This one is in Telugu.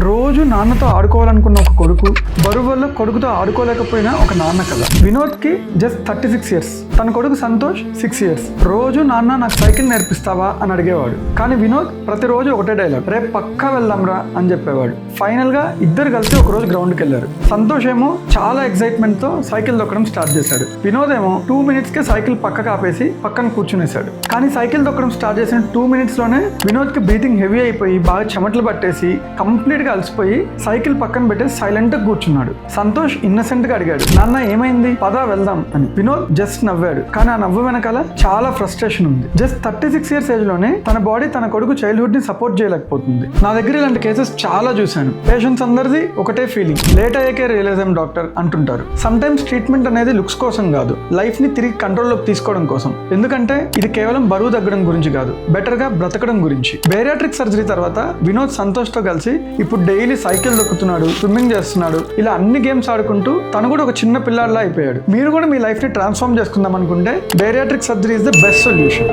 రోజు నాన్నతో ఆడుకోవాలనుకున్న ఒక కొడుకు, బరువు వల్ల కొడుకుతో ఆడుకోలేకపోయిన ఒక నాన్న కథ. వినోద్కి జస్ట్ 36 years, తన కొడుకు సంతోష్ 6 years. రోజు నాన్న నాకు సైకిల్ నేర్పిస్తావా అని అడిగేవాడు. కానీ వినోద్ ప్రతిరోజు ఒకటే డైలాగ్, రేపు పక్కా వెళ్దాంరా అని చెప్పేవాడు. ఫైనల్ గా ఇద్దరు కలిసి ఒక రోజు గ్రౌండ్కి వెళ్ళారు. సంతోష్ ఏమో చాలా ఎక్సైట్మెంట్ తో సైకిల్ దొక్కడం స్టార్ట్ చేశాడు. వినోద్ ఏమో 2 minutes కే సైకిల్ పక్కకు ఆపేసి పక్కన కూర్చునేశాడు. కానీ సైకిల్ దొక్కడం స్టార్ట్ చేసిన 2 minutes లోనే వినోద్ కి బ్రీతింగ్ హెవీ అయిపోయి బాగా చెమటలు పట్టేసి కంప్లీట్ గా అలసిపోయి సైకిల్ పక్కన పెట్టేసి సైలెంట్ గా కూర్చున్నాడు. సంతోష్ ఇన్నసెంట్ గా అడిగాడు, నాన్న ఏమైంది, పదా వెళ్దాం అని. వినోద్ జస్ట్ నవ్వాడు. కానీ ఆ నవ్వు వెనకాల చాలా ఫ్రస్ట్రేషన్ ఉంది. జస్ట్ 36 years ఏజ్ లోనే తన బాడీ తన కొడుకు చైల్డ్హుడ్ ని సపోర్ట్ చేయలేకపోతుంది. నా దగ్గర ఇలాంటి కేసెస్ చాలా చూశాను. పేషెంట్స్ అందరిది ఒకటే ఫీలింగ్, లేట్ అయ్యాకే రియలైజం డాక్టర్ అంటుంటారు. సమ్ టైమ్స్ ట్రీట్మెంట్ అనేది లుక్స్ కోసం కాదు, లైఫ్ ని తిరిగి కంట్రోల్లోకి తీసుకోవడం కోసం. ఎందుకంటే ఇది కేవలం బరువు తగ్గడం గురించి కాదు, బెటర్ గా బ్రతకడం గురించి. బేరియాట్రిక్ సర్జరీ తర్వాత వినోద్ సంతోష్ తో కలిసి ఇప్పుడు డైలీ సైకిల్ దొక్కుతున్నాడు, స్విమ్మింగ్ చేస్తున్నాడు. ఇలా అన్ని గేమ్స్ ఆడుకుంటూ తను కూడా ఒక చిన్న పిల్లాడిలా అయిపోయాడు. మీరు కూడా మీ లైఫ్ ని ట్రాన్స్ఫార్మ్ చేసుకుందాం అనుకుంటే bariatric surgery is the best solution.